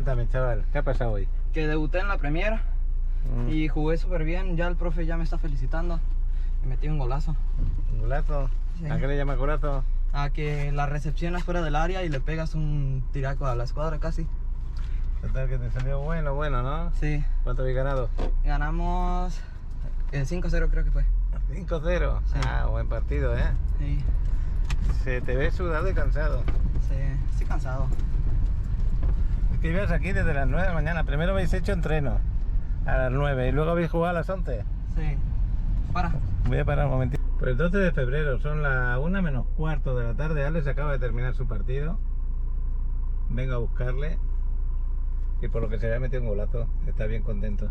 Cuéntame, chaval, ¿qué ha pasado hoy? Que debuté en la Premier y jugué súper bien. Ya el profe ya me está felicitando. Me metí un golazo. ¿Un golazo? Sí. ¿A qué le llama golazo? A que la recepción es fuera del área y le pegas un tiraco a la escuadra casi. Total, que te salió bueno, ¿no? Sí. ¿Cuánto habéis ganado? Ganamos el 5-0 creo que fue. 5-0. Sí. Ah, buen partido, ¿eh? Sí. Se te ve sudado y cansado. Sí, estoy cansado. Es que ibas aquí desde las 9 de la mañana. Primero habéis hecho entreno a las 9 y luego habéis jugado a las 11. Sí. Para. Voy a parar un momentito. Pues el 12 de febrero, son las 1 menos cuarto de la tarde. Alex acaba de terminar su partido. Vengo a buscarle. Y por lo que se había metido un golazo. Está bien contento.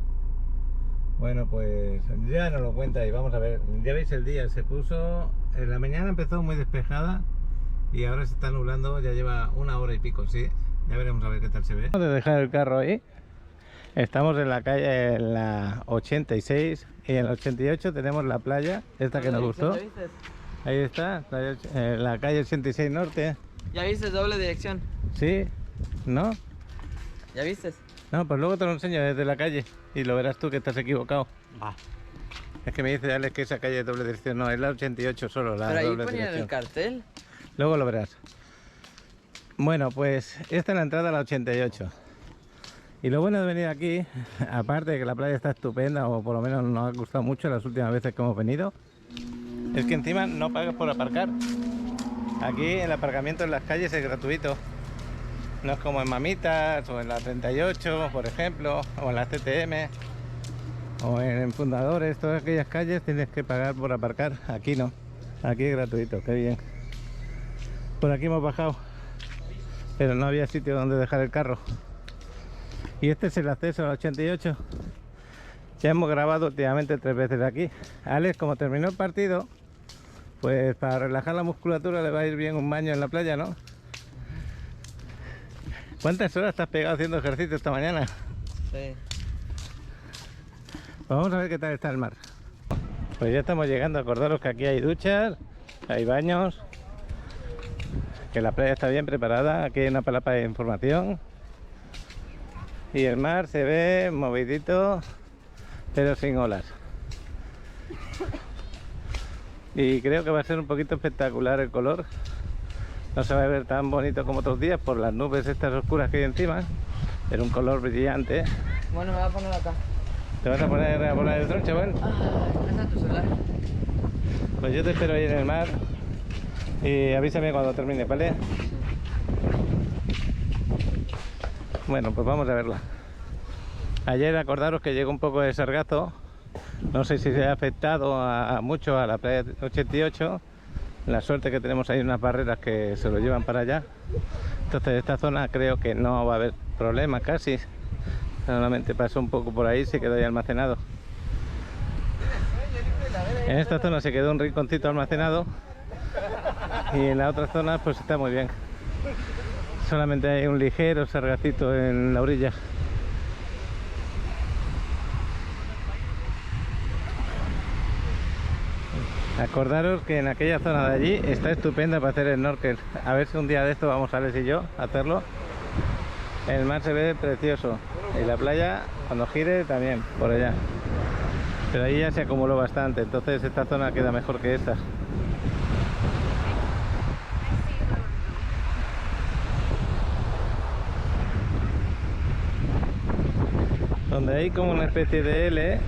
Bueno, pues ya nos lo cuenta y vamos a ver. Ya veis el día, se puso... En la mañana empezó muy despejada y ahora se está nublando, ya lleva 1 hora y pico, sí. Ya veremos a ver qué tal se ve. Vamos a dejar el carro ahí. Estamos en la calle, en la 86 y en la 88 tenemos la playa, esta que nos gustó. ¿Ya viste? Ahí está, la calle 86 Norte. ¿Ya viste? Doble dirección. ¿Sí? ¿No? ¿Ya viste? No, pues luego te lo enseño desde la calle y lo verás tú que estás equivocado. Va. Es que me dice Alex que esa calle es doble dirección, no, es la 88 solo, la Pero ahí doble ponían dirección. el cartel. Luego lo verás. Bueno, pues esta es la entrada a la 88. Y lo bueno de venir aquí, aparte de que la playa está estupenda, o por lo menos nos ha gustado mucho las últimas veces que hemos venido, es que encima no pagas por aparcar. Aquí el aparcamiento en las calles es gratuito. No es como en Mamitas o en la 38, por ejemplo, o en la CTM, o en Fundadores, todas aquellas calles tienes que pagar por aparcar. Aquí no, aquí es gratuito, qué bien. Por aquí hemos bajado, pero no había sitio donde dejar el carro. Y este es el acceso a la 88. Ya hemos grabado últimamente 3 veces aquí. Alex, como terminó el partido, pues para relajar la musculatura le va a ir bien un baño en la playa, ¿no? ¿Cuántas horas te has pegado haciendo ejercicio esta mañana? Sí. Pues vamos a ver qué tal está el mar. Pues ya estamos llegando. Acordaros que aquí hay duchas, hay baños, que la playa está bien preparada. Aquí hay una palapa de información. Y el mar se ve movidito, pero sin olas. Y creo que va a ser un poquito espectacular el color. No se va a ver tan bonito como otros días por las nubes estas oscuras que hay encima, pero un color brillante. Bueno, me voy a poner acá. ¿Te vas a poner el dron, chaval? Presta tu celular. Pues yo te espero ahí en el mar y avísame cuando termine, ¿vale? Bueno, pues vamos a verla. Ayer acordaros que llegó un poco de sargazo. No sé si se ha afectado mucho a la playa 88. La suerte que tenemos ahí unas barreras que se lo llevan para allá. Entonces esta zona creo que no va a haber problema casi. Solamente pasó un poco por ahí, se quedó ahí almacenado. En esta zona se quedó un rinconcito almacenado. Y en la otra zona pues está muy bien. Solamente hay un ligero sargacito en la orilla. Acordaros que en aquella zona de allí está estupenda para hacer snorkel. A ver si un día de esto vamos Alex y yo a hacerlo. El mar se ve precioso y la playa cuando gire también por allá. Pero ahí ya se acumuló bastante, entonces esta zona queda mejor que esta. Donde hay como una especie de L,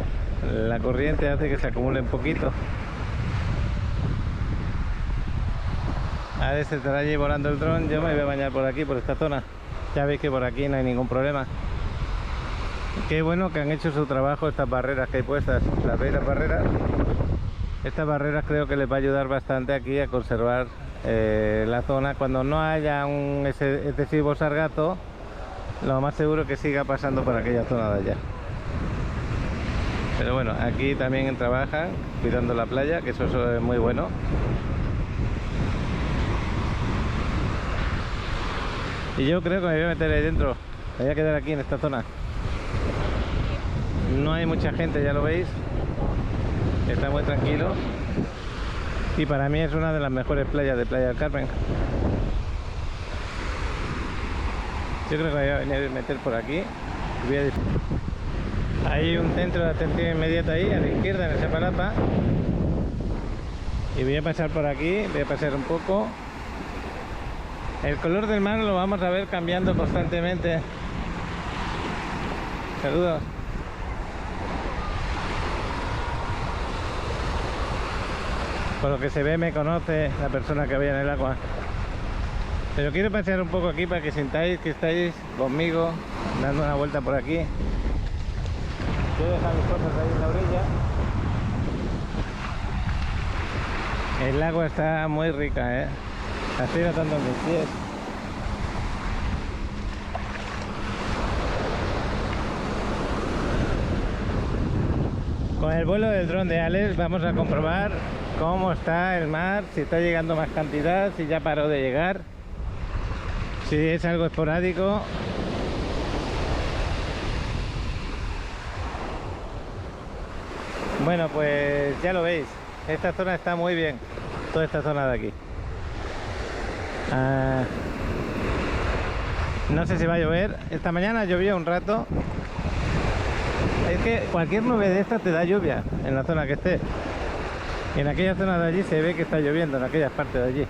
la corriente hace que se acumule un poquito. Ahora se estará allí volando el dron, yo me voy a bañar por aquí, por esta zona. Ya veis que por aquí no hay ningún problema. Qué bueno que han hecho su trabajo estas barreras que hay puestas. ¿Las veis las barreras? Estas barreras creo que les va a ayudar bastante aquí a conservar la zona. Cuando no haya un excesivo sargazo, lo más seguro es que siga pasando por aquella zona de allá. Pero bueno, aquí también trabajan cuidando la playa, que eso es muy bueno. Y yo creo que me voy a meter ahí dentro. Me voy a quedar aquí en esta zona. No hay mucha gente, ya lo veis. Está muy tranquilo. Y para mí es una de las mejores playas de Playa del Carmen. Yo creo que voy a venir a meter por aquí. Hay un centro de atención inmediata ahí, a la izquierda, en esa palapa. Y voy a pasar por aquí, voy a pasar un poco. El color del mar lo vamos a ver cambiando constantemente. Saludos. Por lo que se ve me conoce la persona que había en el agua. Pero quiero pasear un poco aquí para que sintáis que estáis conmigo, dando una vuelta por aquí. Voy a dejar mis cosas ahí en la orilla. El agua está muy rica, ¿eh? La estoy notando en mis pies. Con el vuelo del dron de Alex vamos a comprobar cómo está el mar, si está llegando más cantidad, si ya paró de llegar, si es algo esporádico. Bueno, pues ya lo veis, esta zona está muy bien, toda esta zona de aquí. No sé si va a llover. Esta mañana llovió un rato. Es que cualquier nube de esta te da lluvia en la zona que esté. Y en aquella zona de allí se ve que está lloviendo, en aquellas partes de allí.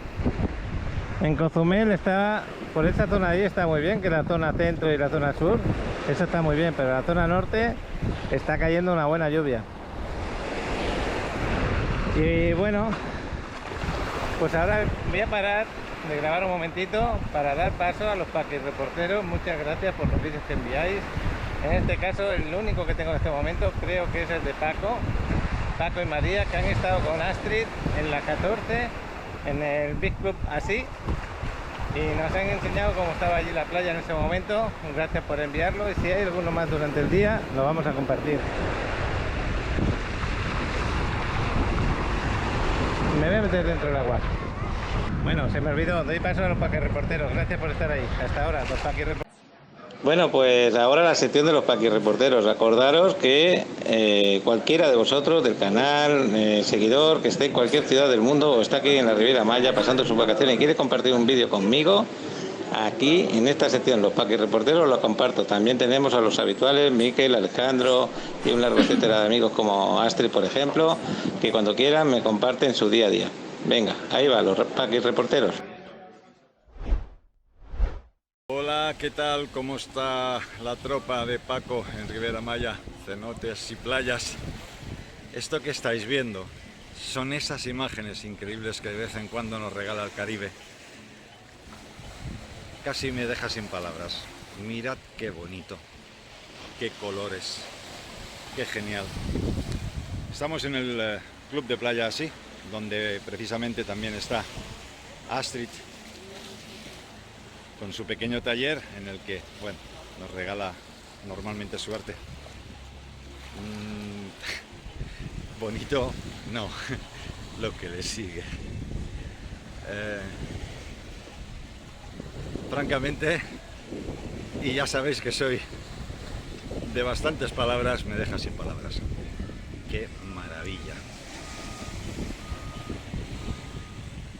En Cozumel está, por esa zona de allí está muy bien, que es la zona centro y la zona sur. Eso está muy bien, pero en la zona norte está cayendo una buena lluvia. Y bueno, pues ahora voy a parar de grabar un momentito para dar paso a los paquirreporteros. Muchas gracias por los vídeos que enviáis. En este caso el único que tengo en este momento creo que es el de Paco y María, que han estado con Astrid en la 14 en el Big Club así, y nos han enseñado cómo estaba allí la playa en ese momento. Gracias por enviarlo, y si hay alguno más durante el día lo vamos a compartir. Me voy a meter dentro del agua. Bueno, se me olvidó, doy paso a los paquirreporteros. Gracias por estar ahí. Hasta ahora, los paquirreporteros. Bueno, pues ahora la sección de los paquirreporteros. Acordaros que cualquiera de vosotros del canal, seguidor, que esté en cualquier ciudad del mundo o está aquí en la Riviera Maya pasando sus vacaciones y quiere compartir un vídeo conmigo, aquí en esta sección, los paquirreporteros, lo comparto. También tenemos a los habituales, Miquel, Alejandro y un largo etcétera de amigos como Astrid, por ejemplo, que cuando quieran me comparten su día a día. Venga, ahí va, los paquirreporteros. Hola, ¿qué tal? ¿Cómo está la tropa de Paco en Riviera Maya, cenotes y playas? Esto que estáis viendo son esas imágenes increíbles que de vez en cuando nos regala el Caribe. Casi me deja sin palabras. Mirad qué bonito, qué colores, qué genial. Estamos en el club de playa así, donde precisamente también está Astrid, con su pequeño taller en el que, bueno, nos regala normalmente su arte. Bonito, no, lo que le sigue. Francamente, y ya sabéis que soy de bastantes palabras, me deja sin palabras. ¡Qué maravilla!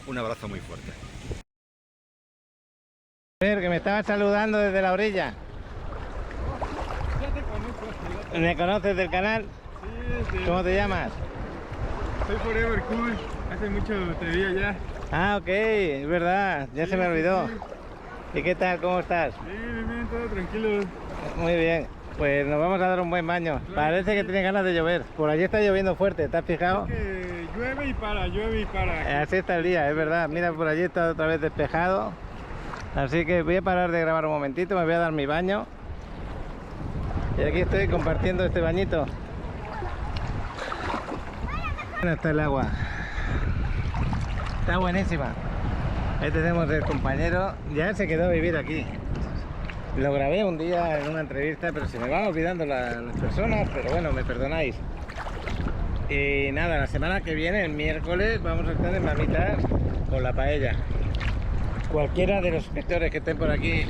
Un abrazo muy fuerte. Que me estaba saludando desde la orilla. Ya te conozco. ¿Me conoces del canal? Sí. ¿Cómo te llamas? Soy Forever Cool. Hace mucho te vi allá. Ah, ok, es verdad, ya Sí, se me olvidó. sí. ¿Y qué tal? ¿Cómo estás? Bien, todo tranquilo. Muy bien, pues nos vamos a dar un buen baño. Claro Parece que que sí. tiene ganas de llover. Por allí está lloviendo fuerte, ¿te has fijado? Que llueve y para. Así está el día, es verdad. Mira, por allí está otra vez despejado. Así que voy a parar de grabar un momentito, me voy a dar mi baño. Y aquí estoy compartiendo este bañito. Bueno, está el agua. Está buenísima. Ahí tenemos el compañero. Ya se quedó a vivir aquí. Lo grabé un día en una entrevista, pero se me van olvidando las personas, pero bueno, me perdonáis. Y nada, la semana que viene, el miércoles, vamos a estar en Mamitas con la paella. Cualquiera de los suscriptores que estén por aquí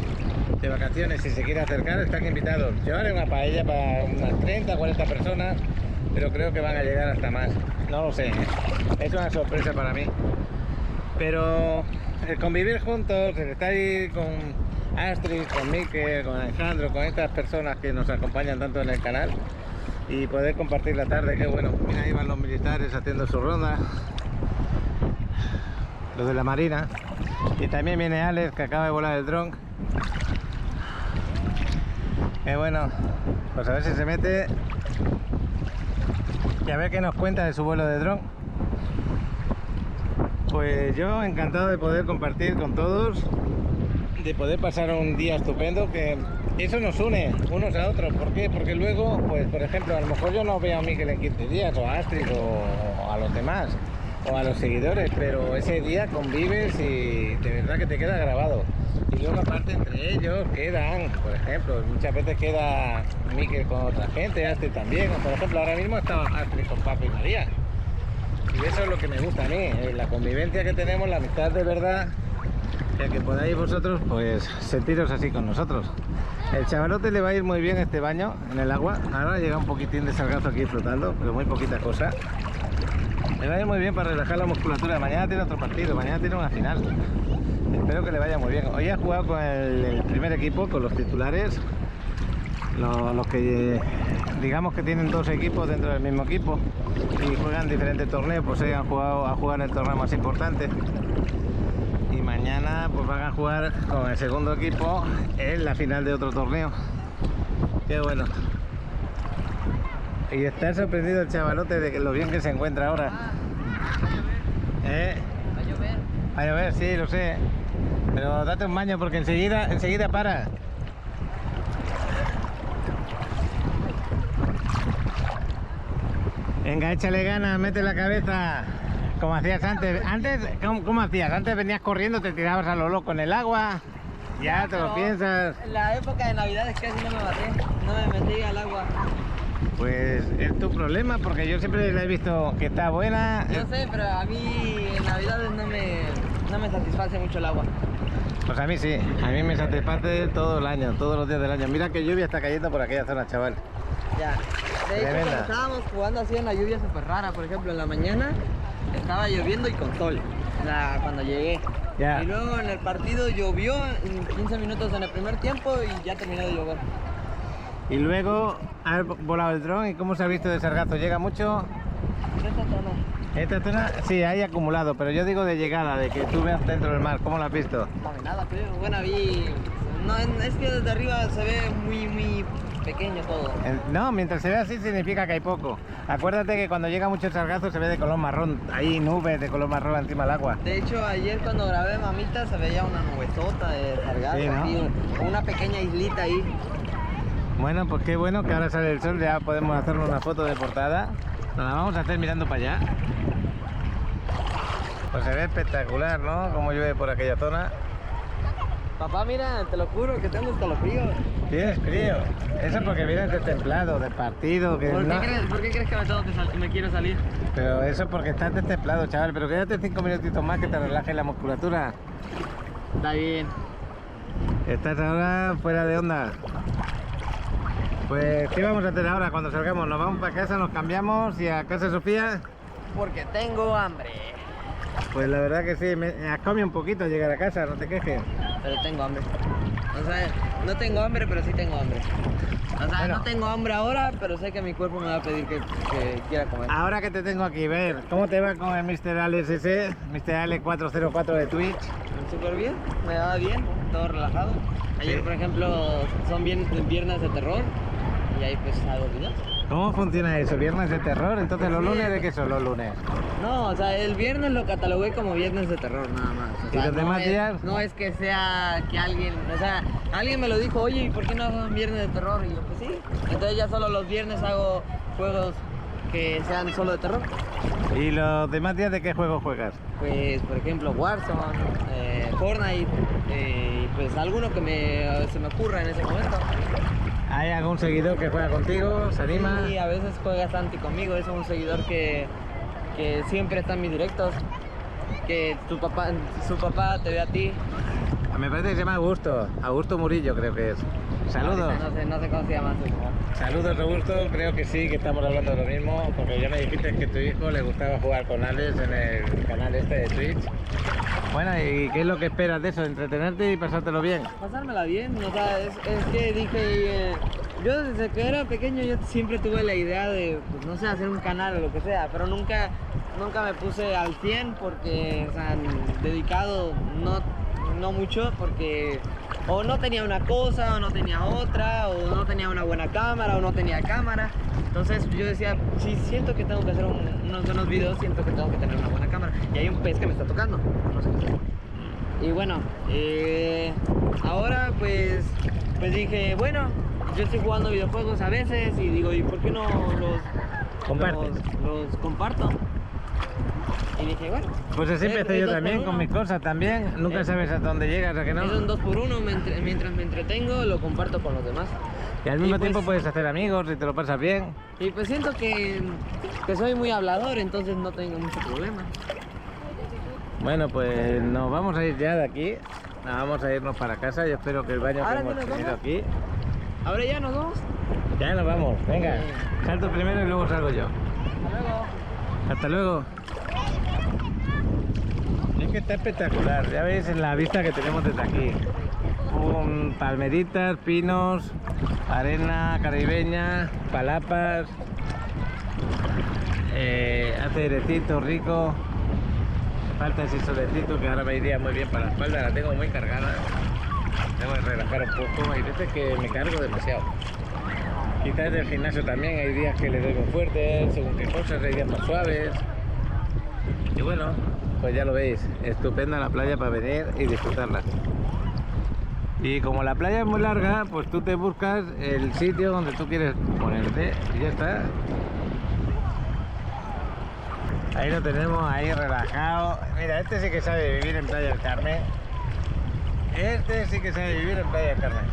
de vacaciones, si se quiere acercar, están invitados. Yo haré una paella para unas 30, 40 personas, pero creo que van a llegar hasta más. No lo sé, ¿eh? Es una sorpresa para mí. Pero el convivir juntos, el estar ahí con Astrid, con Mikel, con Alejandro, con estas personas que nos acompañan tanto en el canal y poder compartir la tarde, qué bueno. Mira, ahí van los militares haciendo su ronda, los de la Marina, y también viene Alex, que acaba de volar el dron. Qué bueno, pues a ver si se mete y a ver qué nos cuenta de su vuelo de dron. Pues yo encantado de poder compartir con todos, de poder pasar un día estupendo, que eso nos une unos a otros. ¿Por qué? Porque luego, pues por ejemplo, a lo mejor yo no veo a Mikel en 15 días, o a Astrid, o a los demás, o a los seguidores, pero ese día convives y de verdad que te queda grabado. Y luego aparte entre ellos quedan, por ejemplo, muchas veces queda Mikel con otra gente, Astrid también. Por ejemplo, ahora mismo estaba Astrid con Paco y María. Y eso es lo que me gusta a mí, la convivencia que tenemos, la amistad de verdad, el que podáis vosotros pues sentiros así con nosotros. El chavalote le va a ir muy bien este baño en el agua. Ahora llega un poquitín de sargazo aquí flotando, pero muy poquita cosa. Le va a ir muy bien para relajar la musculatura. Mañana tiene otro partido, mañana tiene una final. Espero que le vaya muy bien. Hoy ha jugado con el primer equipo, con los titulares, los que digamos que tienen dos equipos dentro del mismo equipo y juegan diferentes torneos, pues ellos han jugado a jugar el torneo más importante. Y mañana pues van a jugar con el segundo equipo en la final de otro torneo. Qué bueno. Y está sorprendido el chavalote de lo bien que se encuentra ahora. Va a llover. Va a llover, sí, lo sé. Pero date un baño porque enseguida para. Venga, échale ganas, mete la cabeza. Como hacías antes. ¿Cómo hacías? Antes venías corriendo, te tirabas a lo loco en el agua. Ya te lo piensas. En la época de Navidades casi no me maté, no me metí al agua. Pues es tu problema, porque yo siempre la he visto que está buena. Yo sé, pero a mí en Navidades no me satisface mucho el agua. Pues a mí sí, a mí me satisface todo el año, todos los días del año. Mira qué lluvia está cayendo por aquella zona, chaval. Ya. De hecho, Tremenda. cuando estábamos jugando así en la lluvia súper rara, por ejemplo, en la mañana estaba lloviendo y con sol, cuando llegué. Ya. Y luego en el partido llovió en 15 minutos en el primer tiempo y ya terminó de llover. Y luego has volado el dron y cómo se ha visto de sargazo, ¿llega mucho? ¿Esta zona? Sí, hay acumulado, pero yo digo de llegada, de que tú veas dentro del mar, ¿cómo lo has visto? No, nada, pero bueno, vi... No, es que desde arriba se ve muy pequeño todo. No, mientras se ve así significa que hay poco. Acuérdate que cuando llega mucho sargazo se ve de color marrón, hay nubes de color marrón encima del agua. De hecho, ayer cuando grabé Mamita se veía una nubesota de sargazo, Sí, ¿no? aquí, una pequeña islita ahí. Bueno, pues qué bueno que ahora sale el sol, ya podemos hacernos una foto de portada. Nos la vamos a hacer mirando para allá. Pues se ve espectacular, ¿no? Como llueve por aquella zona. Papá, mira, te lo juro que tengo escalofrío. ¿Tienes frío? Eso porque vienes de templado, de partido. Que ¿Por no... qué crees que me quiero salir? Pero eso porque estás destemplado, chaval. Pero quédate 5 minutitos más que te relaje la musculatura. Está bien. Estás ahora fuera de onda. Pues, ¿qué vamos a hacer ahora cuando salgamos? ¿Nos vamos para casa, nos cambiamos y a casa de Sofía? Porque tengo hambre. Pues la verdad que sí, me has comido un poquito al llegar a casa, no te quejes. Pero tengo hambre. O sea, no tengo hambre, pero sí tengo hambre. O sea, Bueno. no tengo hambre ahora, pero sé que mi cuerpo me va a pedir que quiera comer. Ahora que te tengo aquí, ver, ¿cómo te va con el Mr. Alex ese? Mr. Alex 404 de Twitch. Súper bien, me va bien, todo relajado. Ayer, Sí. por ejemplo, son viernes de terror y ahí pues hago videos. ¿Cómo funciona eso? ¿Viernes de terror? Entonces, ¿los lunes de qué son los lunes? No, o sea, el viernes lo catalogué como viernes de terror, nada más. O ¿Y sea, los demás días? No es que sea que alguien, o sea, alguien me lo dijo, oye, ¿y por qué no hago viernes de terror? Y yo, pues sí. Entonces ya solo los viernes hago juegos que sean solo de terror. ¿Y los demás días de qué juego juegas? Pues, por ejemplo, Warzone, Fortnite, y pues alguno que se me ocurra en ese momento. ¿Hay algún seguidor que juega contigo? ¿Se anima? Sí, a veces juega Santi conmigo, es un seguidor que siempre está en mis directos, que su papá te ve a ti. Me parece que se llama Augusto Murillo creo que es. Saludos. No sé cómo se llama su papá. Saludos Augusto, creo que sí, que estamos hablando de lo mismo, porque ya me dijiste que tu hijo le gustaba jugar con Alex en el canal este de Twitch. Bueno, ¿y qué es lo que esperas de eso? ¿Entretenerte y pasártelo bien? Pasármela bien, o sea, es que dije, yo desde que era pequeño yo siempre tuve la idea de, pues, no sé, hacer un canal o lo que sea, pero nunca me puse al 100 porque, o sea, dedicado no mucho porque o no tenía una cosa o no tenía otra, o no tenía una buena cámara o no tenía cámara. Entonces yo decía, si siento que tengo que hacer unos buenos videos, siento que tengo que tener una buena cámara. Y hay un pez que me está tocando, no sé qué es. Y bueno, ahora pues dije, bueno, yo estoy jugando videojuegos a veces y digo, ¿y por qué no los comparto? Y dije, bueno. Pues así empecé yo también con mis cosas también. Nunca sabes hasta dónde llegas, ¿a que no? Es un 2x1, mientras me entretengo, lo comparto con los demás. Y al mismo pues, tiempo puedes hacer amigos y te lo pasas bien. Y pues siento que soy muy hablador, entonces no tengo mucho problema. Bueno, pues nos vamos a ir ya de aquí. Vamos a irnos para casa. Yo espero que el baño que ¿Ahora hemos que nos tenido vamos? aquí. ¿Ahora ya nos vamos? Ya nos vamos, venga. Sí. Salto primero y luego salgo yo. Hasta luego. Hasta luego. Es que está espectacular. Ya veis en la vista que tenemos desde aquí. Palmeritas, pinos, arena caribeña, palapas. Hace airecito rico. Falta ese solecito que ahora me iría muy bien para la espalda. La tengo muy cargada. Tengo que relajar un poco. Hay veces que me cargo demasiado. Quizás del gimnasio también hay días que le doy muy fuerte, según qué cosas, hay días más suaves. Y bueno, pues ya lo veis, estupenda la playa para venir y disfrutarla. Y como la playa es muy larga, pues tú te buscas el sitio donde tú quieres ponerte y ya está. Ahí lo tenemos, ahí relajado. Mira, este sí que sabe vivir en Playa del Carmen. Este sí que sabe vivir en Playa del Carmen.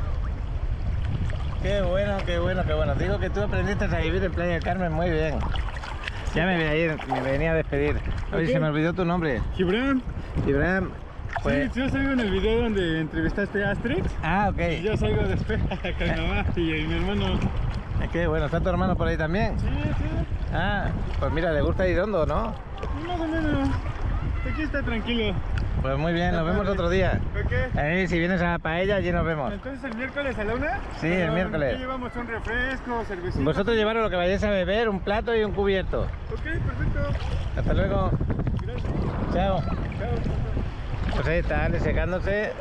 Qué bueno, qué bueno, qué bueno. Digo que tú aprendiste a vivir en Playa del Carmen muy bien. Ya me venía a despedir. Oye, se me olvidó tu nombre. Gibran. Ibrahim. Pues... Sí, yo salgo en el video donde entrevistaste a Astrid. Ah, ok. Y yo salgo después con mi mamá y mi hermano. Qué bueno, ¿está tu hermano por ahí también? Sí, sí. Ah, pues mira, le gusta ir hondo, ¿no? Más o menos. Aquí está tranquilo. Pues muy bien, nos vemos otro día. ¿Ok? Si vienes a la paella, allí nos vemos. Entonces el miércoles a la 1. Sí, el miércoles. Aquí llevamos un refresco, cervecita. Vosotros llevaros lo que vayáis a beber, un plato y un cubierto. Ok, perfecto. Hasta luego. Gracias. Chao. Chao. Pues ahí está, Ale secándose.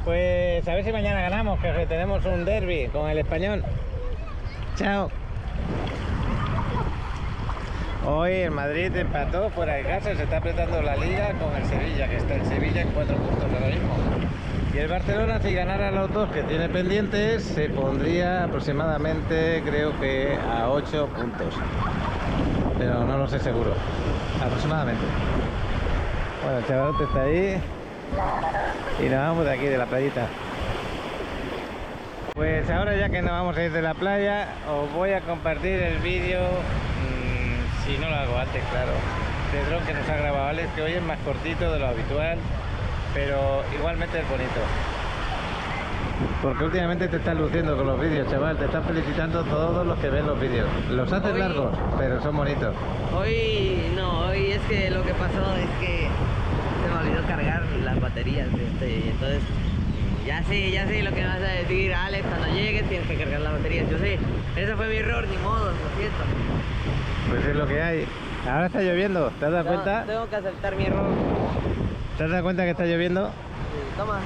Pues a ver si mañana ganamos, que tenemos un derbi con el Español. Chao. Hoy el Madrid empató fuera de casa, se está apretando la liga con el Sevilla, que está el Sevilla en 4 puntos ahora mismo. Y el Barcelona, si ganara los dos que tiene pendientes, se pondría aproximadamente, creo que a 8 puntos. Pero no lo sé seguro. Aproximadamente. Bueno, el chavalote está ahí. Y nos vamos de aquí, de la playita. Pues ahora ya que nos vamos a ir de la playa, os voy a compartir el vídeo, si no lo hago antes, claro, de dron que nos ha grabado Alex, que hoy es más cortito de lo habitual, pero igualmente es bonito. Porque últimamente te estás luciendo con los vídeos, chaval, te están felicitando todos los que ven los vídeos. Los haces largos, pero son bonitos. Hoy es que lo que pasó es que se me olvidó cargar las baterías y entonces ya sé lo que me vas a decir, Alex, cuando llegues tienes que cargar las baterías. Yo sé, ese fue mi error, ni modo, lo siento. Pues es lo que hay. Ahora está lloviendo, ¿te has dado cuenta? Tengo que aceptar mi error. ¿Te has dado cuenta que está lloviendo? Sí, toma.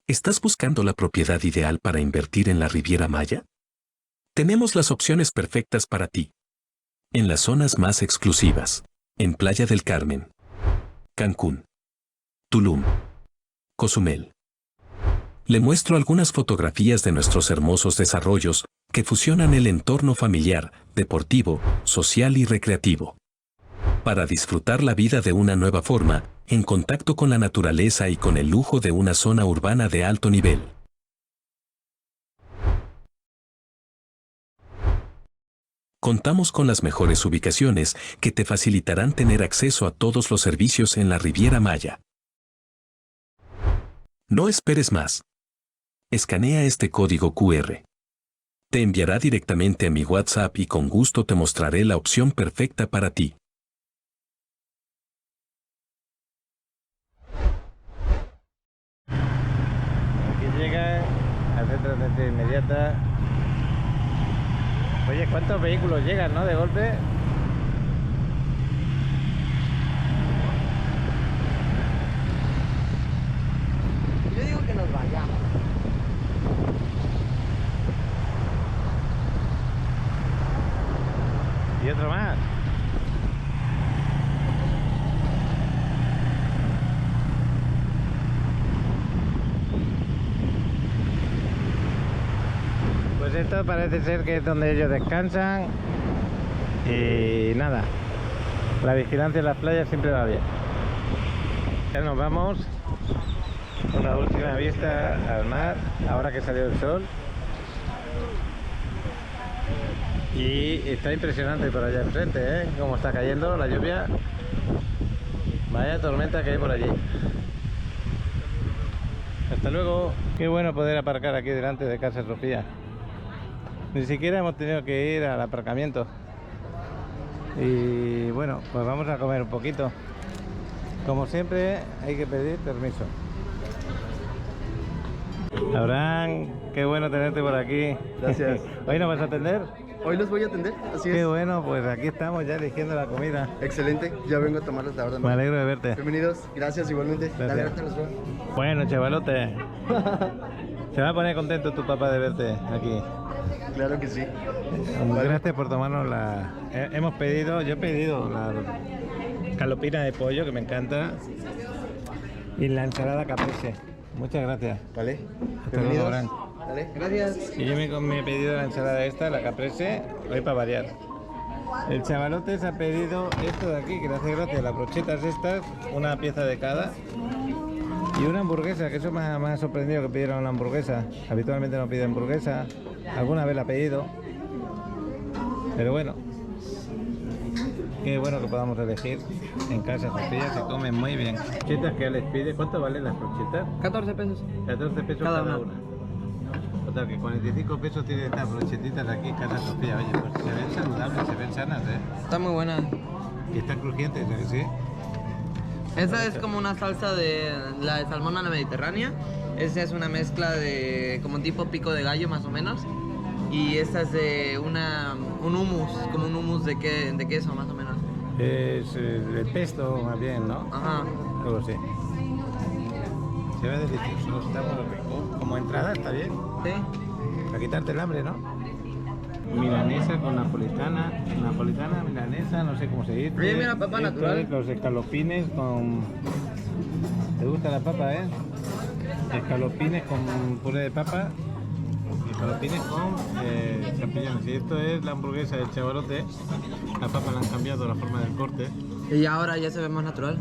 ¿Estás buscando la propiedad ideal para invertir en la Riviera Maya? Tenemos las opciones perfectas para ti. En las zonas más exclusivas, en Playa del Carmen, Cancún, Tulum, Cozumel. Le muestro algunas fotografías de nuestros hermosos desarrollos que fusionan el entorno familiar, deportivo, social y recreativo. Para disfrutar la vida de una nueva forma, en contacto con la naturaleza y con el lujo de una zona urbana de alto nivel. Contamos con las mejores ubicaciones que te facilitarán tener acceso a todos los servicios en la Riviera Maya. No esperes más. Escanea este código QR. Te enviará directamente a mi WhatsApp y con gusto te mostraré la opción perfecta para ti. Aquí llega al centro de atención inmediata. Oye, ¿cuántos vehículos llegan, no? De golpe. Yo digo que nos vayamos. Y otro más. Pues esto parece ser que es donde ellos descansan. Y nada, la vigilancia en las playas siempre va bien. Ya nos vamos. Una última vista al mar, ahora que salió el sol. Y está impresionante por allá enfrente, ¿eh? Cómo está cayendo la lluvia. Vaya tormenta que hay por allí. Hasta luego. Qué bueno poder aparcar aquí delante de Casa Sofía. Ni siquiera hemos tenido que ir al aparcamiento. Y bueno, pues vamos a comer un poquito. Como siempre, hay que pedir permiso. Abraham, qué bueno tenerte por aquí. Gracias. ¿Hoy nos vas a atender? Hoy los voy a atender, así Qué es. bueno, pues aquí estamos ya eligiendo la comida. Excelente, ya vengo a tomarles la orden. Me alegro de verte. Bienvenidos, gracias igualmente. Gracias. Dale, ahorita los veo. Bueno, chavalote. Se va a poner contento tu papá de verte aquí. Claro que sí. Gracias por tomarnos la... Hemos pedido, yo he pedido la calopina de pollo, que me encanta, y la ensalada caprese. Muchas gracias. Vale. Hasta luego, Abraham. Dale. Gracias. Y yo me he pedido la ensalada esta, la caprese, hoy para variar. El chavalote se ha pedido esto de aquí, que le hace gracia, las brochetas estas, una pieza de cada. Y una hamburguesa, que eso me ha sorprendido que pidieran una hamburguesa. Habitualmente no piden hamburguesa, alguna vez la he pedido. Pero bueno, qué bueno que podamos elegir en Casa Sofía, se comen muy bien. ¿Brochetas que les pide? ¿Cuánto valen las brochetas? 14 pesos. 14 pesos Cada cada una. una. Total, que 45 pesos tienen estas brochetitas aquí en Casa Sofía. Oye, pues se ven saludables, se ven sanas, ¿eh? Está muy buena. Y están crujientes, ¿no que sí? Esta es como una salsa de la de salmón a la mediterránea. Esta es una mezcla de como tipo pico de gallo más o menos. Y esta es de un hummus, como un hummus de queso más o menos. Es el pesto más bien, ¿no? Ajá. Algo así. Se ve delicioso, está muy rico. Como entrada está bien. Sí. Para quitarte el hambre, ¿no? Milanesa con napolitana, milanesa, no sé cómo se dice. Oye, mira, papa Esto natural. es los escalopines con... ¿Te gusta la papa, eh? Escalopines con puré de papa. Escalopines con champiñones. Y esto es la hamburguesa del chavalote. La papa la han cambiado la forma del corte. Y ahora ya se ve más natural.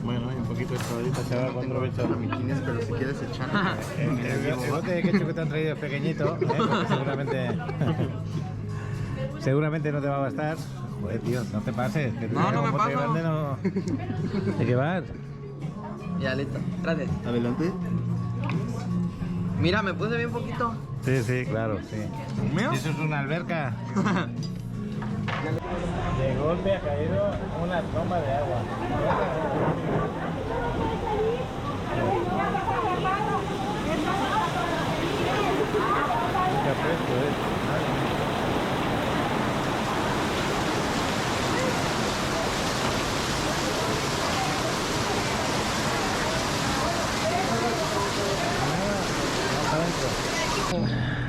Bueno, y un poquito de chavalita, chaval, con provecho. Miquines, pero si quieres echar. El bote de ketchup que te han traído es pequeñito, porque seguramente no te va a bastar. Joder, tío, no te pases. Que tú No, tienes no un me bote paso. grande, no... ¿De qué vas? Ya, listo. Gracias. Adelante. Mira, me puse bien poquito. Sí, sí, claro, sí. ¿Mío? Eso es una alberca. De golpe ha caído una tromba de agua. Qué fresco,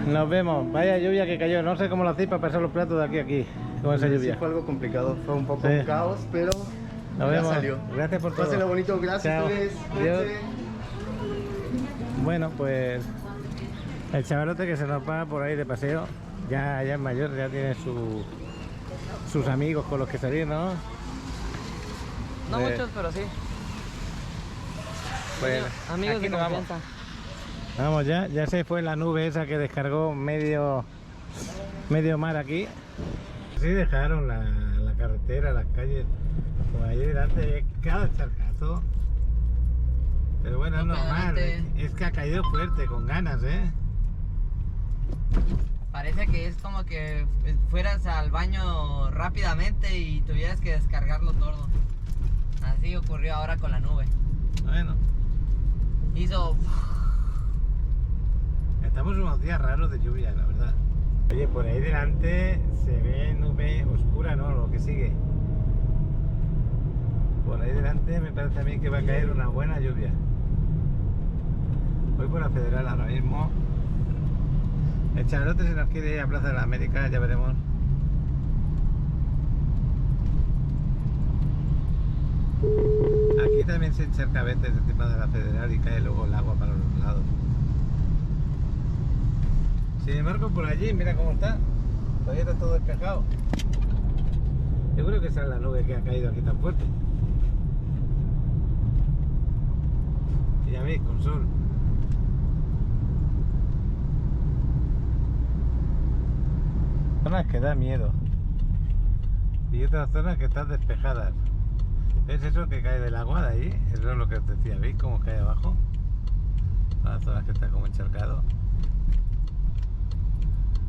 Nos vemos. Vaya lluvia que cayó. No sé cómo lo hacéis para pasar los platos de aquí a aquí con esa Sí, lluvia. fue algo complicado, fue un poco Sí. un caos, pero Nos ya vemos. salió. Gracias por todo. Pásenlo bonito, gracias Chao. a ustedes. Adiós. Cuídense. Bueno, pues el chavalote que se nos va por ahí de paseo, ya es mayor, ya tiene sus amigos con los que salir, ¿no? No Eh, muchos, pero sí. Pues Amigos aquí de nos vamos. confianza. Vamos ya se fue la nube esa que descargó medio mar aquí. Sí dejaron la carretera, las calles, por ahí delante, cada charcazo. Pero bueno, es normal, es que ha caído fuerte, con ganas, ¿eh? Parece que es como que fueras al baño rápidamente y tuvieras que descargarlo todo. Así ocurrió ahora con la nube. Bueno, Hizo... estamos unos días raros de lluvia, la verdad. Oye, por ahí delante se ve nube oscura, ¿no? Lo que sigue. Por ahí delante me parece a mí que va a caer una buena lluvia. Voy por la Federal ahora mismo. El chavalote se nos quiere ir a Plaza de la América, ya veremos. Aquí también se encharca a veces encima de la Federal y cae luego el agua para los lados. Sin embargo, por allí, mira cómo está. Todavía está todo despejado. Yo creo que esa es la nube que ha caído aquí tan fuerte. Y ya veis, con sol. Zonas que da miedo. Y otras zonas que están despejadas. ¿Ves eso que cae del agua de ahí? Eso es lo que os decía. ¿Veis cómo cae abajo? Las zonas que está como encharcado.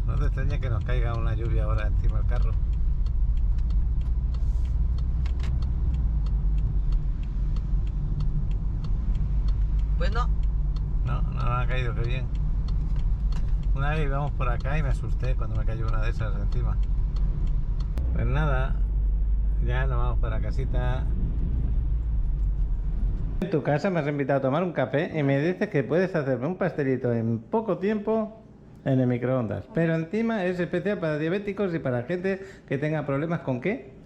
No te extraña que nos caiga una lluvia ahora encima del carro. Pues no. No ha caído, qué bien. Una vez íbamos por acá y me asusté cuando me cayó una de esas encima. Pues nada, ya nos vamos para casita. En tu casa me has invitado a tomar un café y me dices que puedes hacerme un pastelito en poco tiempo en el microondas. Pero encima es especial para diabéticos y para gente que tenga problemas con ¿qué?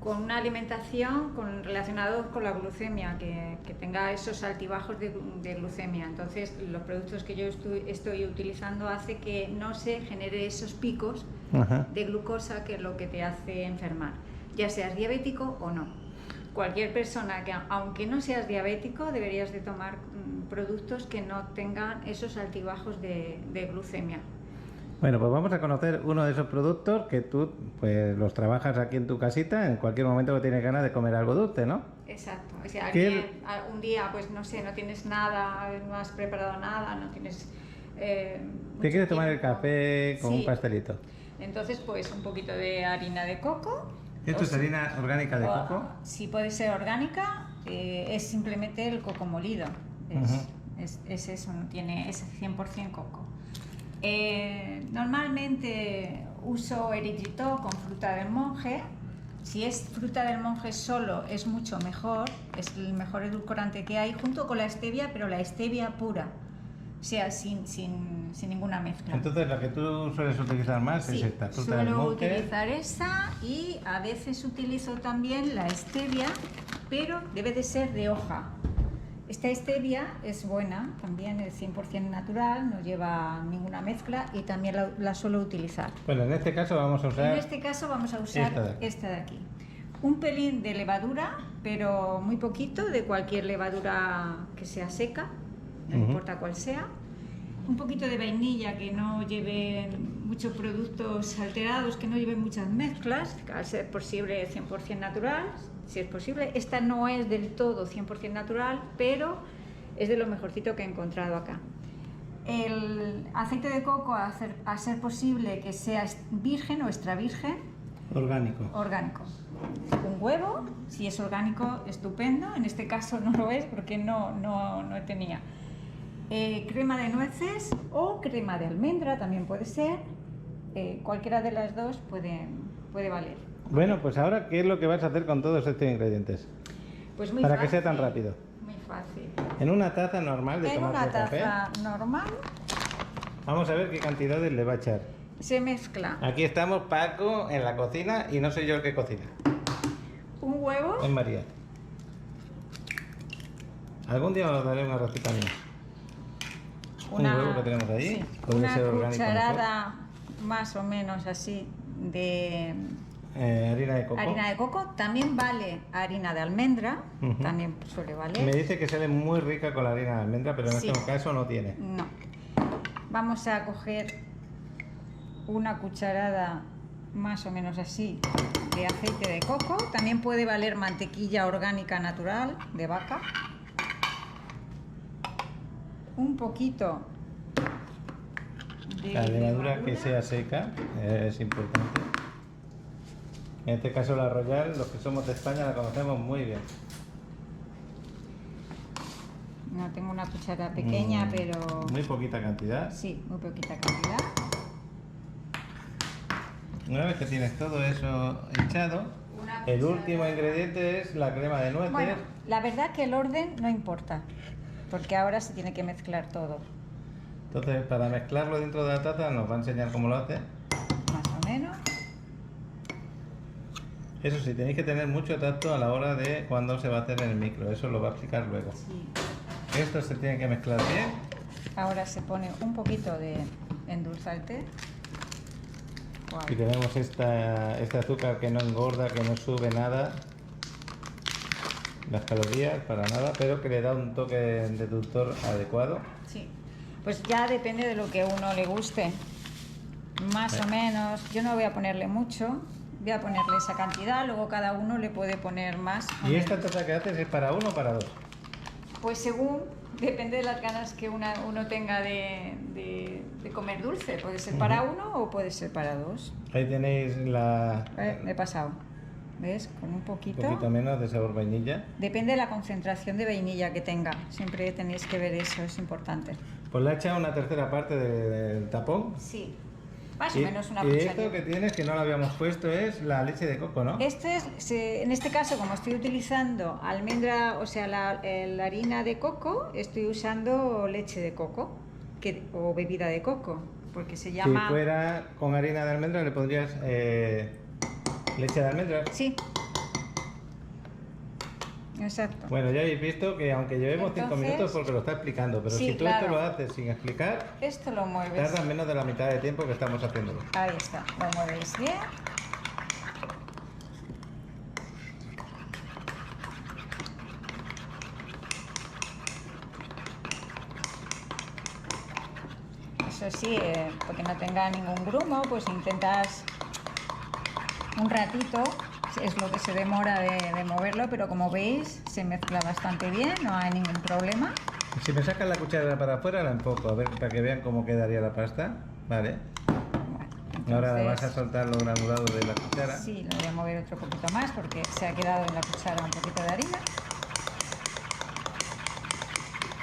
Con una alimentación relacionada con la glucemia, que tenga esos altibajos de glucemia. Entonces, los productos que yo estoy utilizando hace que no se genere esos picos Ajá. de glucosa, que es lo que te hace enfermar, ya seas diabético o no. Cualquier persona que, aunque no seas diabético, deberías de tomar productos que no tengan esos altibajos de glucemia. Bueno, pues vamos a conocer uno de esos productos que tú pues los trabajas aquí en tu casita en cualquier momento que tienes ganas de comer algo dulce, ¿no? Exacto. O sea, ¿Qué- que un día, pues no sé, no tienes nada, no has preparado nada, no tienes... ¿Te mucho quieres tomar el tiempo. café con un Sí. pastelito? Entonces, pues un poquito de harina de coco. ¿Esto es harina orgánica de O- coco? Si puede ser orgánica, es simplemente el coco molido. Es eso, no tiene, es 100% coco. Normalmente uso eritritol con fruta del monje. Si es fruta del monje solo es mucho mejor, es el mejor edulcorante que hay, junto con la stevia, pero la stevia pura, o sea, sin ninguna mezcla. Entonces la que tú sueles utilizar más Sí, es esta fruta del suelo monje. utilizar esa y a veces utilizo también la stevia, pero debe de ser de hoja. Esta stevia es buena, también es 100% natural, no lleva ninguna mezcla y también la suelo utilizar. Bueno, en este caso vamos a usar... En este caso vamos a usar esta de aquí. Un pelín de levadura, pero muy poquito, de cualquier levadura que sea seca, no importa cuál sea. Un poquito de vainilla, que no lleve muchos productos alterados, que no lleve muchas mezclas, al ser posible 100% natural, si es posible. Esta no es del todo 100% natural, pero es de lo mejorcito que he encontrado acá. El aceite de coco, a ser posible que sea virgen o extra virgen, Orgánico. orgánico. Un huevo, si es orgánico, estupendo. En este caso no lo es porque no tenía. Crema de nueces o crema de almendra también puede ser. Cualquiera de las dos puede valer. Bueno, pues ahora, ¿qué es lo que vas a hacer con todos estos ingredientes? Pues muy Para fácil. que sea tan rápido. Muy fácil. En una taza normal de En tomar una tu café. taza normal Vamos a ver qué cantidades le va a echar. Se mezcla Aquí estamos Paco en la cocina y no soy yo el que cocina. un huevo, Es María. Algún día os daré una receta mía. Un huevo que tenemos ahí. sí, Podría una ser orgánico cucharada más o menos así de mejor. Harina de coco. harina de coco. También vale harina de almendra, Ujú. también suele Me valer. dice que sale muy rica con la harina de almendra, pero en Sí. este caso no tiene. No. Vamos a coger una cucharada más o menos así de aceite de coco. También puede valer mantequilla orgánica natural de vaca. Un poquito de La levadura que sea seca es importante. En este caso la Royal, los que somos de España la conocemos muy bien. No tengo una cuchara pequeña, pero Muy poquita cantidad. sí, muy poquita cantidad. Una vez que tienes todo eso echado, Una el cuchara- último ingrediente es la crema de nueces. Bueno, la verdad que el orden no importa, porque ahora se tiene que mezclar todo, Entonces, para mezclarlo dentro de la taza nos va a enseñar cómo lo hace. más o menos. Eso sí, tenéis que tener mucho tacto a la hora de cuando se va a hacer en el micro. Eso lo va a explicar luego. Sí. Esto se tiene que mezclar bien. Ahora se pone un poquito de endulzante. Guau. Y tenemos este azúcar que no engorda, que no sube nada. Las calorías para nada, pero que le da un toque de dulzor adecuado. Sí. Pues ya depende de lo que a uno le guste. Más o menos. Yo no voy a ponerle mucho. Voy a ponerle esa cantidad, luego cada uno le puede poner más. o ¿Y esta menos. taza que haces es para uno o para dos? Pues según, depende de las ganas que uno tenga de comer dulce. Puede ser para uno o puede ser para dos. Ahí tenéis Me he pasado. ¿Ves? Con un poquito. un poquito menos de sabor vainilla. Depende de la concentración de vainilla que tenga. Siempre tenéis que ver eso, es importante. Pues le he echado una tercera parte del tapón. Sí. Más o Y, menos una y cucharilla. esto que tienes, que no lo habíamos puesto, es la leche de coco, ¿no? En este caso, como estoy utilizando almendra, o sea, la harina de coco, estoy usando leche de coco o bebida de coco, porque se llama... Si fuera con harina de almendra, le pondrías leche de almendras. Sí. Exacto. Bueno, ya habéis visto que aunque llevemos 5 Entonces- minutos porque lo está explicando, pero Sí, si tú claro. esto lo haces sin explicar, Esto lo mueves. tarda menos de la mitad de tiempo que estamos haciéndolo. Ahí está, lo mueves bien. Eso sí, porque no tenga ningún grumo, pues intentas un ratito, es lo que se demora de moverlo, pero como veis se mezcla bastante bien, no hay ningún problema. Si me sacas la cuchara para afuera, la enfoco, a ver, para que vean cómo quedaría la pasta. Vale. Bueno, Ahora entonces- vas a soltar los granulados de la cuchara. Sí, lo voy a mover otro poquito más porque se ha quedado en la cuchara un poquito de harina.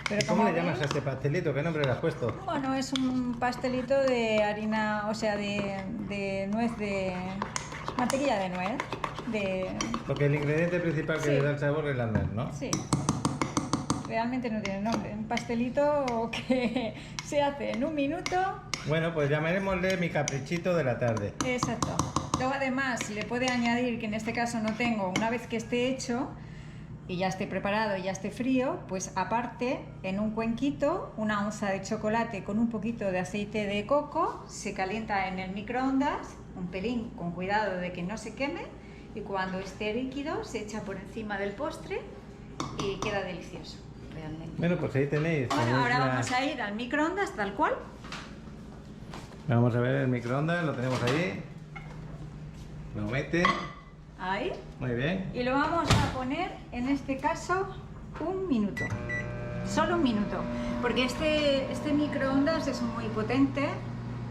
Pero ¿Y cómo como le llamas a veis, este pastelito? ¿Qué nombre le has puesto? bueno, es un pastelito de harina, o sea, de nuez de... mantequilla de nuez. Porque el ingrediente principal que Sí. le da el sabor es la nuez, ¿no? Sí. Realmente no tiene nombre. Un pastelito que se hace en un minuto. Bueno, pues llamaremosle mi caprichito de la tarde. Exacto. Luego además le puede añadir, que en este caso no tengo, una vez que esté hecho y ya esté preparado y ya esté frío, pues aparte en un cuenquito una onza de chocolate con un poquito de aceite de coco, se calienta en el microondas, un pelín con cuidado de que no se queme, y cuando esté líquido se echa por encima del postre y queda delicioso, realmente. Bueno, pues ahí tenéis. Bueno, tenéis ahora la- vamos a ir al microondas tal cual. Vamos a ver el microondas, lo tenemos ahí. Lo mete. Ahí. Muy bien. Y lo vamos a poner, en este caso, un minuto. Solo un minuto. Porque este microondas es muy potente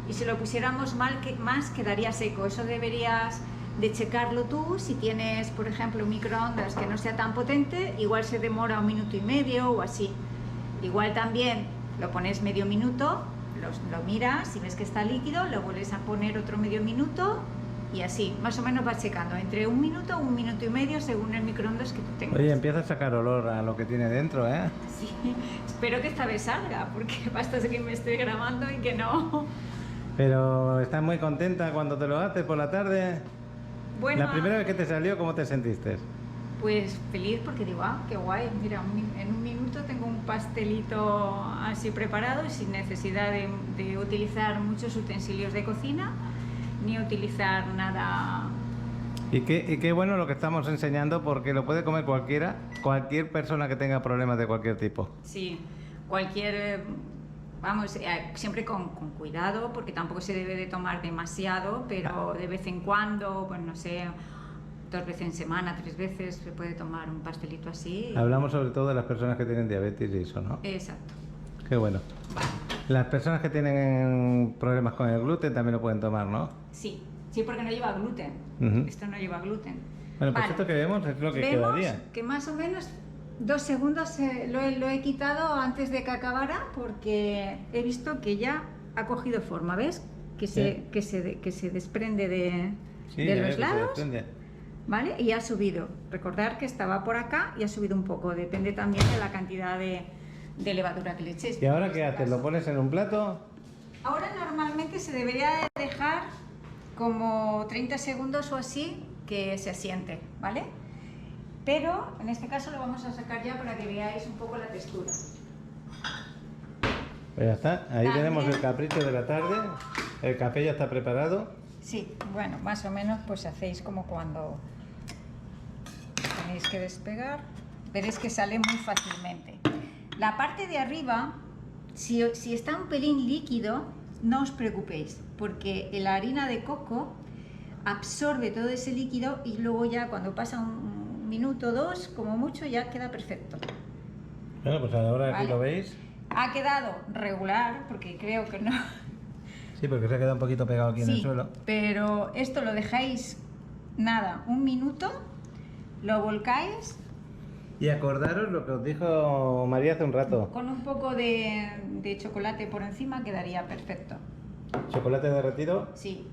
y si lo pusiéramos más quedaría seco. Eso deberías de checarlo tú. Si tienes, por ejemplo, un microondas que no sea tan potente, igual se demora 1 minuto y medio o así. Igual también lo pones medio minuto, lo miras, si ves que está líquido, lo vuelves a poner otro medio minuto Y así, más o menos va secando, entre 1 minuto, 1 minuto y medio, según el microondas que tú tengas. Oye, empieza a sacar olor a lo que tiene dentro, ¿eh? Sí, espero que esta vez salga, porque basta que me estoy grabando y que no. Pero ¿estás muy contenta cuando te lo haces por la tarde? Bueno, La primera vez que te salió, ¿cómo te sentiste? pues feliz porque digo, ah, qué guay, mira, en 1 minuto tengo un pastelito así preparado y sin necesidad de utilizar muchos utensilios de cocina, ni utilizar nada. Y qué bueno lo que estamos enseñando, porque lo puede comer cualquiera, cualquier persona que tenga problemas de cualquier tipo. Sí, cualquier, vamos, siempre con cuidado, porque tampoco se debe de tomar demasiado, pero de vez en cuando, pues no sé, 2 veces en semana, 3 veces, se puede tomar un pastelito así. Hablamos sobre todo de las personas que tienen diabetes y eso, ¿no? Exacto. Qué bueno. Las personas que tienen problemas con el gluten también lo pueden tomar, ¿no? Sí, sí, porque no lleva gluten. Ujú. Esto no lleva gluten. Bueno, pues Vale. esto que vemos es lo que Vemos quedaría. que más o menos 2 segundos lo he quitado antes de que acabara, porque he visto que ya ha cogido forma, ¿ves? Que se desprende de Sí, de ya los veo que se lados, desprende. ¿vale? Y ha subido. Recordar que estaba por acá y ha subido un poco, depende también de la cantidad de levadura que le echéis. ¿Y ahora qué En haces? este ¿Lo caso. pones en un plato? Ahora normalmente se debería de dejar como 30 segundos o así que se asiente, ¿vale? Pero en este caso lo vamos a sacar ya para que veáis un poco la textura. Pues ya está. Ahí También. tenemos el capricho de la tarde. El café ya está preparado. Sí, bueno, más o menos pues hacéis como cuando tenéis que despegar. Veréis que sale muy fácilmente. La parte de arriba, si está un pelín líquido, no os preocupéis, porque la harina de coco absorbe todo ese líquido y luego ya cuando pasa un minuto o 2, como mucho, ya queda perfecto. Bueno, pues ahora aquí Vale. lo veis. Ha quedado regular, porque creo que no. Sí, porque se ha quedado un poquito pegado aquí en el Sí, suelo. pero esto lo dejáis, nada, 1 minuto, lo volcáis Y acordaros lo que os dijo María hace un rato. con un poco de chocolate por encima, quedaría perfecto. Chocolate derretido. Sí.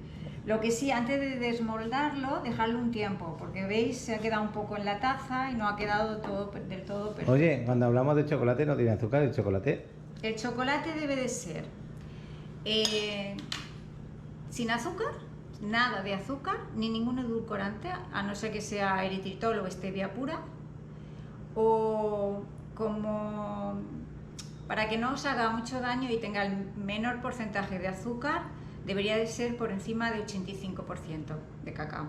Lo que sí, antes de desmoldarlo, dejadlo un tiempo, porque veis, se ha quedado un poco en la taza y no ha quedado del todo perfecto. Oye, cuando hablamos de chocolate no tiene azúcar el chocolate. El chocolate debe de ser sin azúcar, nada de azúcar, ni ningún edulcorante, a no ser que sea eritritol o stevia pura, o como para que no os haga mucho daño y tenga el menor porcentaje de azúcar, debería de ser por encima de 85% de cacao.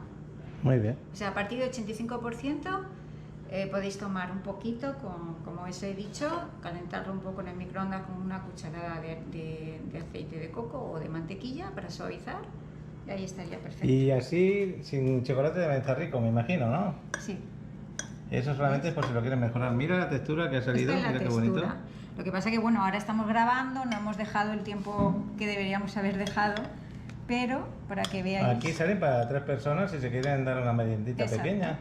Muy bien. O sea, a partir de 85% podéis tomar un poquito, como os he dicho, calentarlo un poco en el microondas con una cucharada de aceite de coco o de mantequilla para suavizar, y ahí estaría perfecto. Y así, sin chocolate debe estar rico, me imagino, ¿no? Sí, Eso solamente es por si lo quieres mejorar. Mira la textura que ha salido, esta es la mira qué bonito. textura. Lo que pasa que, bueno, ahora estamos grabando, no hemos dejado el tiempo que deberíamos haber dejado, pero para que veáis. Aquí salen para 3 personas si se quieren dar una meriendita Exacto. pequeña.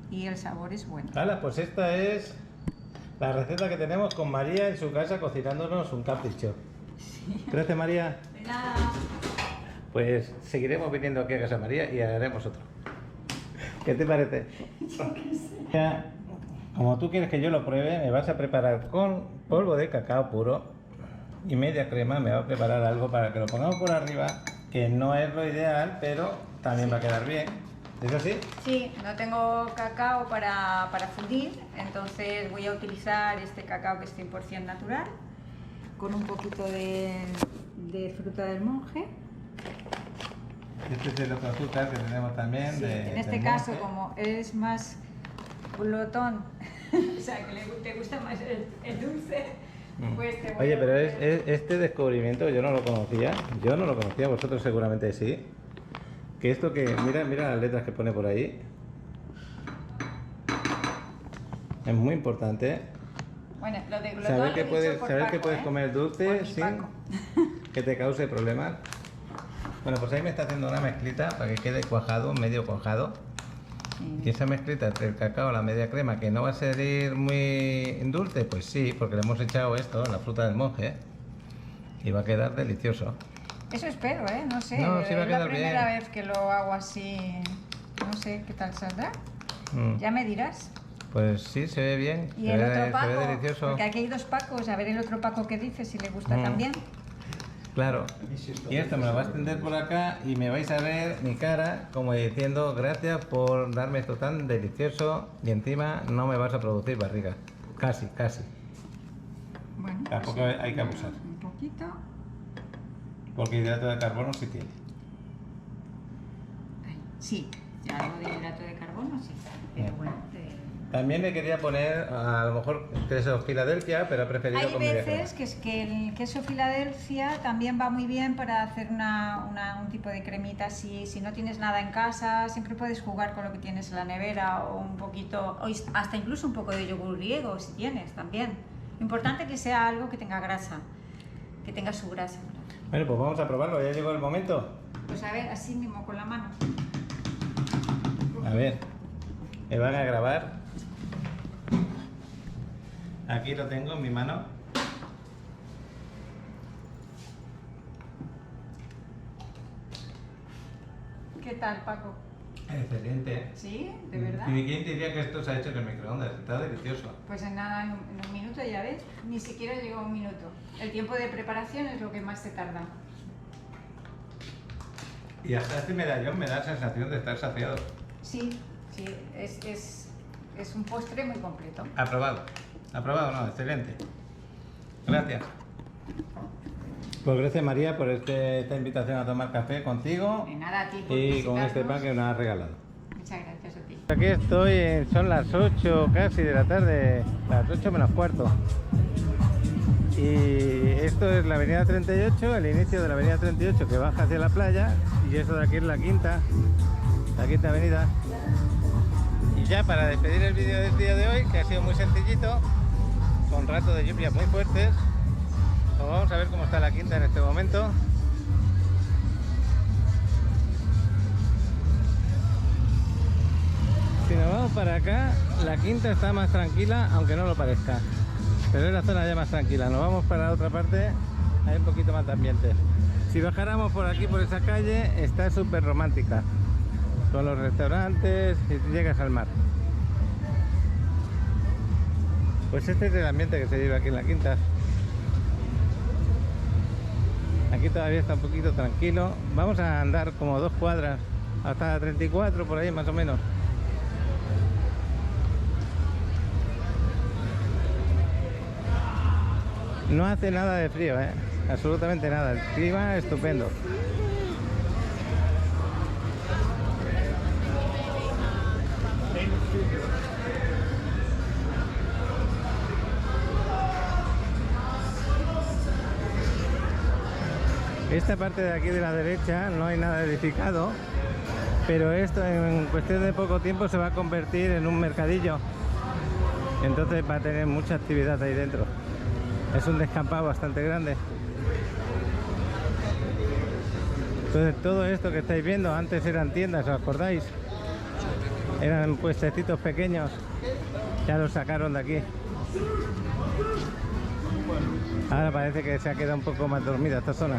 Y el sabor es bueno. Hala, pues esta es la receta que tenemos con María en su casa cocinándonos un capricho. ¿Crees, María? De nada. Pues seguiremos viniendo aquí a casa de María y haremos otro. ¿Qué te parece? Ya, como tú quieres que yo lo pruebe, me vas a preparar con polvo de cacao puro y media crema. Me va a preparar algo para que lo pongamos por arriba, que no es lo ideal, pero también va a quedar bien. ¿Es así? Sí, no tengo cacao para fundir, entonces voy a utilizar este cacao que es 100% natural, con un poquito de fruta del monje. Este es el otro azúcar que tenemos también. Sí, de, en este del caso, monje. como es más glotón, o sea, que te gusta más el dulce, pues te voy Oye, a pero poner- este descubrimiento yo no lo conocía. Yo no lo conocía, vosotros seguramente sí. Que esto que, mira las letras que pone por ahí. Es muy importante. Bueno, lo de glotón Saber lo he que dicho puedes, por saber que Paco, puedes ¿eh? comer Por dulce mi sin Paco. que te cause problemas. Bueno, pues ahí me está haciendo una mezclita para que quede cuajado, medio cuajado. Y esa mezclita entre el cacao y la media crema, que no va a salir muy dulce, pues sí, porque le hemos echado esto, la fruta del monje, y va a quedar delicioso. Eso espero, ¿eh? No sé. No, sí va a es la quedar primera bien. vez que lo hago así. No sé qué tal saldrá. Ya me dirás. Pues sí, se ve bien. Y el otro Paco, se ve delicioso. porque aquí hay dos Pacos, a ver el otro Paco que dice, si le gusta también. Claro. Y esto me lo va a extender por acá y me vais a ver mi cara como diciendo gracias por darme esto tan delicioso y encima no me vas a producir barriga. Casi, casi. Bueno, Tampoco pues, hay que abusar. un poquito. Porque hidrato de carbono sí tiene. Ay, sí, ya algo de hidrato de carbono, sí. Pero Bien. bueno, También le quería poner a lo mejor queso Filadelfia, pero he preferido hay con media veces crema. que es que el queso Filadelfia también va muy bien para hacer un tipo de cremita así. Si no tienes nada en casa, siempre puedes jugar con lo que tienes en la nevera o un poquito, o hasta incluso un poco de yogur griego si tienes también. Lo importante que sea algo que tenga grasa, que tenga su grasa. Bueno, pues vamos a probarlo, ya llegó el momento. Pues a ver, así mismo con la mano. A ver, me van a grabar. Aquí lo tengo en mi mano. ¿Qué tal, Paco? Excelente. ¿Sí? ¿De verdad? ¿Y quién diría que esto se ha hecho en el microondas? Está delicioso. Pues en nada, en un minuto ya ves, ni siquiera llegó un minuto. El tiempo de preparación es lo que más se tarda. Y hasta este medallón me da la sensación de estar saciado. Sí, sí, es un postre muy completo. Aprobado. Aprobado, no, excelente. Gracias. Pues gracias María por esta invitación a tomar café contigo De nada a ti por y con este visitarnos. pan que nos has regalado. Muchas gracias a ti. Aquí estoy, son las 8 casi de la tarde, las 8 menos cuarto. Y esto es la avenida 38, el inicio de la avenida 38 que baja hacia la playa, y eso de aquí es la quinta avenida. Y ya para despedir el vídeo del día de hoy, que ha sido muy sencillito, con rato de lluvias muy fuertes, pues vamos a ver cómo está la quinta en este momento. Si nos vamos para acá, la quinta está más tranquila, aunque no lo parezca. Pero es la zona ya más tranquila. Nos vamos para la otra parte, hay un poquito más de ambiente. Si bajáramos por aquí, por esa calle, está súper romántica. Con los restaurantes y llegas al mar. Pues este es el ambiente que se vive aquí en la quinta. Aquí todavía está un poquito tranquilo. Vamos a andar como 2 cuadras hasta la 34 por ahí más o menos. No hace nada de frío, absolutamente nada. El clima estupendo. Esta parte de aquí de la derecha no hay nada edificado, pero esto en cuestión de poco tiempo se va a convertir en un mercadillo. Entonces va a tener mucha actividad ahí dentro. Es un descampado bastante grande. Entonces todo esto que estáis viendo antes eran tiendas, ¿os acordáis? Eran puestecitos pequeños. Ya los sacaron de aquí. Ahora parece que se ha quedado un poco más dormida esta zona.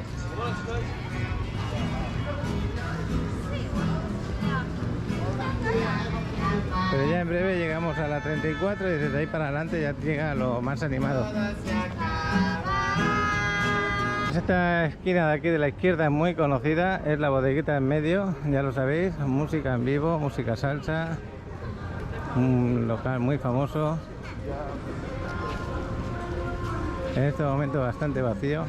Pero ya en breve llegamos a la 34 y desde ahí para adelante ya llega lo más animado. Esta esquina de aquí de la izquierda es muy conocida, es la bodeguita en medio, ya lo sabéis, música en vivo, música salsa, un local muy famoso. En este momento bastante vacío.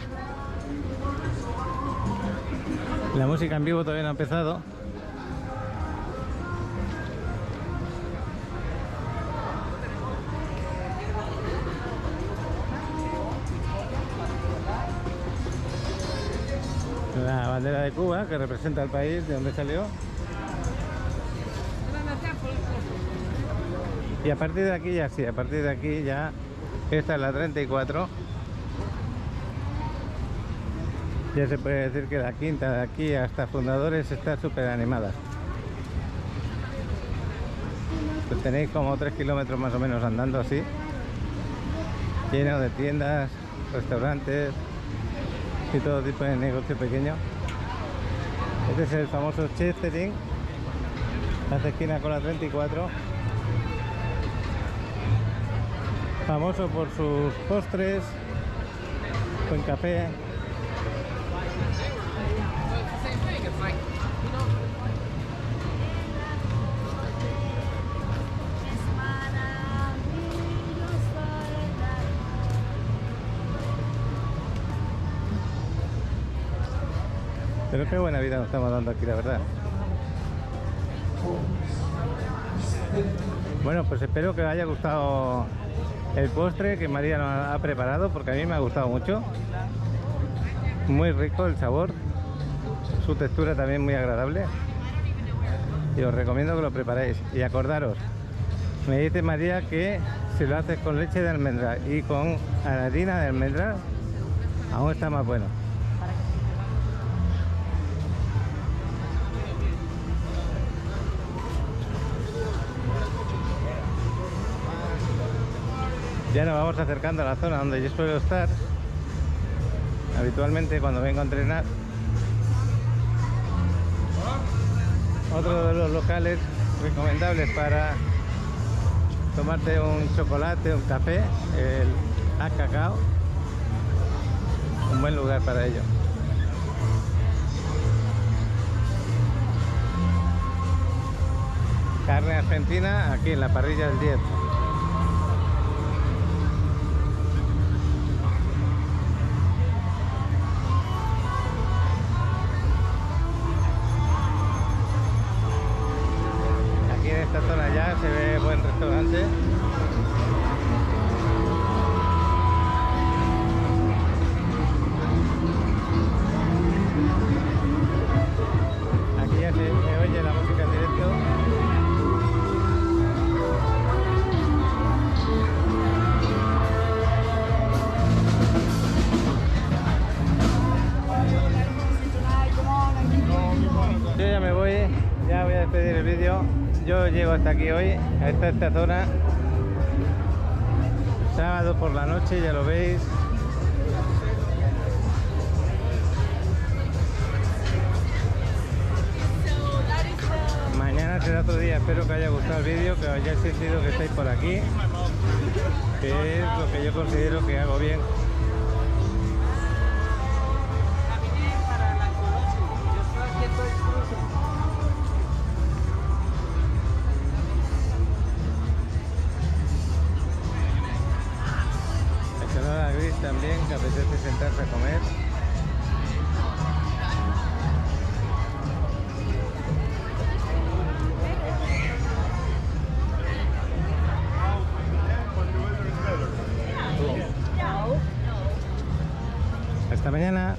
La música en vivo todavía no ha empezado. La bandera de Cuba, que representa el país de donde salió. Y a partir de aquí ya sí, a partir de aquí ya, esta es la 34. Ya se puede decir que la quinta de aquí hasta Fundadores está súper animada. Pues tenéis como 3 kilómetros más o menos andando así, lleno de tiendas, restaurantes. y todo tipo de negocio pequeño. Este es el famoso Chestering, hace esquina con la 34, famoso por sus postres, buen café. Pero qué buena vida nos estamos dando aquí, la verdad. Bueno, pues espero que os haya gustado el postre que María nos ha preparado, porque a mí me ha gustado mucho. Muy rico el sabor, su textura también muy agradable. Y os recomiendo que lo preparéis. Y acordaros, me dice María que si lo haces con leche de almendra y con harina de almendra, aún está más bueno. Ya nos vamos acercando a la zona donde yo suelo estar habitualmente cuando vengo a entrenar. Otro de los locales recomendables para tomarte un chocolate, un café, el Cacao. Un buen lugar para ello. Carne argentina aquí en la parrilla del 10. En esta zona ya se ve buen restaurante. Aquí ya se oye la música en directo. Yo ya me voy, ya voy a despedir el vídeo. Yo llego hasta aquí hoy, a esta zona, sábado por la noche, ya lo veis. Mañana será otro día, espero que haya gustado el vídeo, que os haya sentido que estáis por aquí, que es lo que yo considero que hago bien. También que apetece sentarse a comer. Hasta mañana.